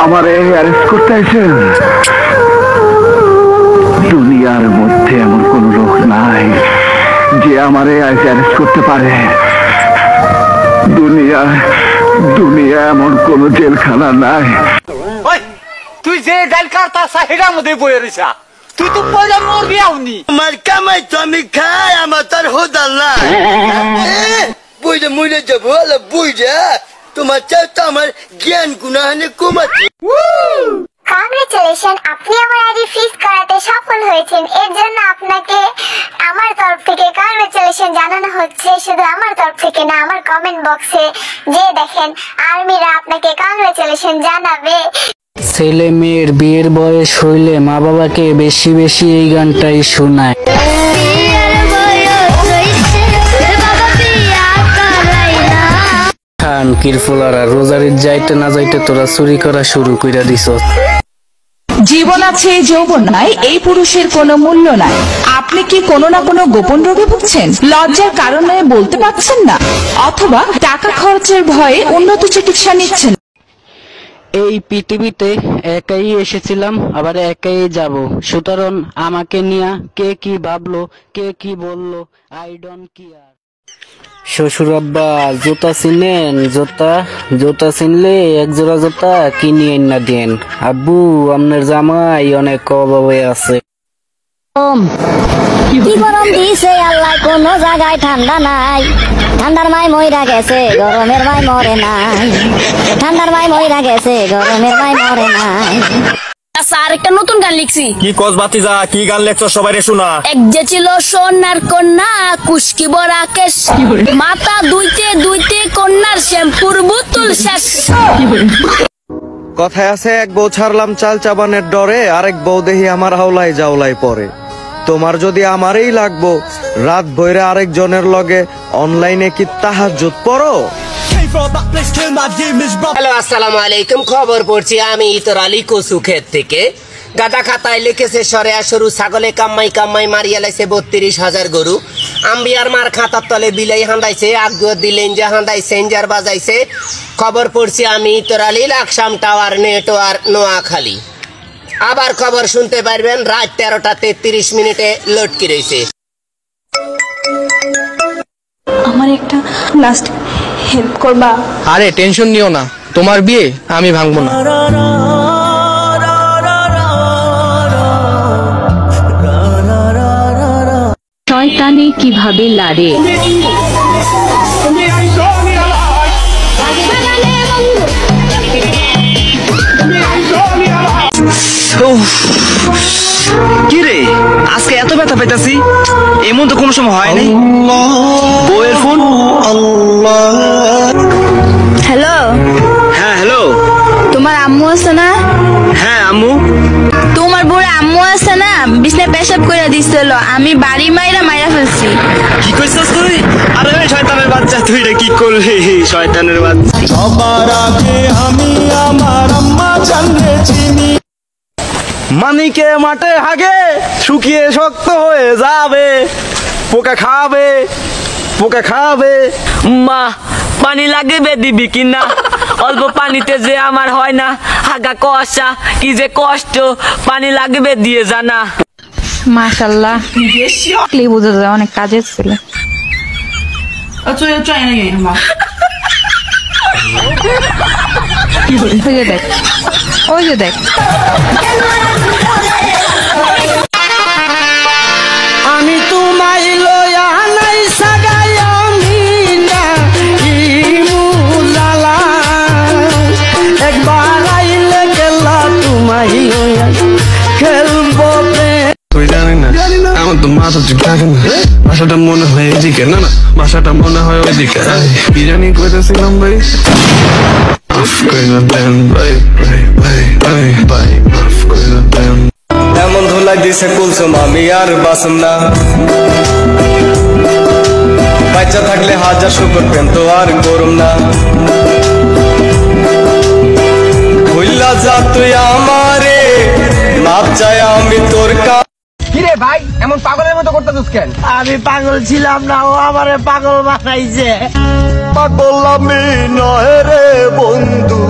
আমারে অ্যারেস্ট করতে আইছেন? দুনিয়ার মধ্যে এমন কোন লোক নাই যে আমারে অ্যারেস্ট করতে পারে। দুনিয়া এমন কোন জেলখানা নাই। তুই যে ডাল কাটতা সাহেরা মধ্যে বয়ে রইছা, তুই তো পয়লা মরবি আউনি। আমার কামাই তো আমি খাই, আমার তার হোদাল নাই। বইটা মরে যাবো, বইটা তোমার চাও তো আমার জ্ঞান গুণাহানে কমাচ্ছে। কংগ্রেচুলেশন, আপনি আমার আইডি ফ্রিজ করাতে সফল হয়েছেন। এর জন্য আপনাকে আমার তরফ থেকে কংগ্রেচুলেশন জানানো হচ্ছে। শুধু আমার তরফ থেকে না, আমার কমেন্ট বক্সে যে দেখেন আর্মিরা আপনাকে কংগ্রেচুলেশন জানাবে। ছেলে মেয়ের বিয়ের বয়স হইলে মা বাবাকে বেশি বেশি এই গানটাই শোনায়। খান কিরফুলারা রোজারির যাইতে না যাইতে তোরা চুরি করা শুরু কইরা দিছ। জীবন আছে, যৌবন নাই, এই পুরুষের কোনো মূল্য নাই। আপনি কি কোনো না কোনো গোপন রোগে ভুগছেন? লজ্জার কারণে বলতে পারছেন না, অথবা টাকা খরচের ভয়ে উন্নত চিকিৎসা নিচ্ছেন। এই পৃথিবীতে একাই এসেছিলাম, আবার একাই যাব। সুতরাং আমাকে নিয়ে কে কি ভাবলো, কে কি বললো, আই ডোন্ট কেয়ার। শ্বশুর আব্বা জুতা চিনেন? জুতা চিনলে এক জোড়া জুতা কিনে না দেন। আব্বু আপনার জামাই অনেক অভাবে আছে। কি গরম দিছে আল্লাহ, কোনো জায়গায় ঠান্ডা নাই। ঠান্ডার মাই মইরা গেছে, গরমের মাই মরে নাই। ঠান্ডার মাই মইরা গেছে, গরমের মাই মরে নাই। আচ্ছা, আরেকটা নতুন গান লিখছি। কি কস বাতিজা, কি গান লেখছো সবাই শোনা। এক যে ছিল সোনার কন্যা, কুশকি বড়া কেশ, মাথা দুইতে কন্যার শ্যাম্পুর বোতল শেষ। কথায় আছে, এক বউ ছাড়লাম চাল চাবানের ডরে, আরেক বউ দেহি আমার হাওলাই জাওলাই পরে। তোমার যদি আমারই লাগবো, রাত ভৈরে আরেকজনের লগে অনলাইনে কি তাহাজ্জুদ পড়ো? হ্যালো, আসসালামু আলাইকুম। খবর পড়ছি আমি ইতর আলী কচুক্ষেত থেকে। গাদা খাতায় লিখেছে সরেয়া সরু ছাগলে কাম্মাই মারিয়া লাইছে 32,000 গরু। আম্বিয়ার মার খাতার তলে বিলাই হান্দাইছে, আগ্রহ দিলেন যে হান্দাই সেঞ্জার বাজাইছে। খবর পড়ছি আমি ইতর আলী, লাকসাম টাওয়ার নেটওয়ার্ক নোয়াখালী। আবার খবর শুনতে পারবেন রাত 13:33 লটকি রয়েছে। আমার একটা লাস্ট হেল্প করবা? আরে টেনশন নিও না, তোমার বিয়ে আমি ভাঙবো না। শয়তানি কিভাবে লাড়ে। কি রে, আজকে এত ব্যথা পাইতাছি, এমন তো কোনো সময় হয় নাই। বউয়ের ফোন। হ্যালো। হ্যাঁ হ্যালো। তোমার আম্মু আছে না? হ্যাঁ আম্মু। তোমার বুড়া আম্মু আছে না, বিছনায় পেশাব করে দিছিল, আমি বাড়ি মাইরা ফেলছি। কি কইছস তুই? আরে শয়তানের বাচ্চা, তুই রে কি করলি শয়তানের বাচ্চা। সবার আগে আমি আমার আম্মা জানলে চিনি। মানিকে মাঠে হাগে, শুকিয়ে শক্ত হয়ে যাবে, পোকা খাবে। মা, পানি লাগবে দিবি কিনা? অল্প পানিতে যে আমার হয় না, হাগা কষা কি যে কষ্ট, পানি লাগবে দিয়ে জানা। মাশাআল্লাহ, বোঝা যায় অনেক কাজের ছিল। ওই যে দেখ আমি তোমায় লয়া নাই সাগাই আমি না ইমুলালা, একবার আইলে গেলা তোমায় লয়া খেলবো। তুই জানি না আমার তো মাথা ঠিক থাকে না, বাসাটা মনে হয় এদিকে, না বাসাটা মনে হয় ওইদিকে। কি জানি কইতেছিলাম ভাই, মাফ করে দেন ভাই, ভাই মাফ করে দেন। এমন ধুলাই দিছে কুলসুম আমি আর বাসুম না, বাচ্চা থাকলে হাজার শুকর পেন তো আর করুম না। ভুইলা যা তুই আমারে, মাপ চাই আমি তোর কাছে। কিরে ভাই, এমন পাগলের মতো করতেছিস কেন? আমি পাগল ছিলাম না, ও আমারে পাগল বানাইছে। পাগল আমি নয় রে বন্ধু,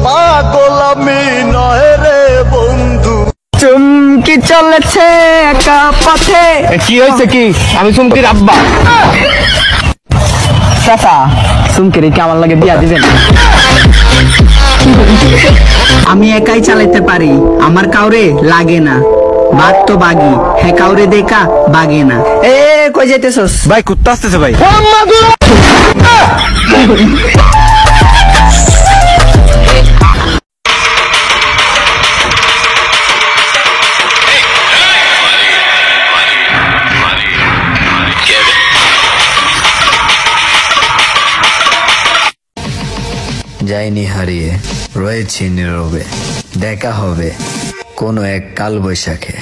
পাগল আমি নয় রে বন্ধু। চুমকি চলেছে একা পথে। কি হয়েছে কি? আমি চুমকির আব্বা। চাচা চুমকির কি আমার লাগে বিয়া দিবেন? আমি একাই চালাতে পারি, আমার কাউরে লাগে না। বাঘ তো বাঘি, হ্যাঁ কাউরে দেখা বাগে না। এ কই যাইতেছস? ভাই কুত্তা আসতেছে ভাই। যাইনি হারিয়ে, রয়েছি নীরবে, দেখা হবে কোনো এক কাল বৈশাখে।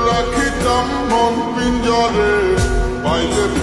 রাখিতাম মন পিঞ্জরে, বাইরে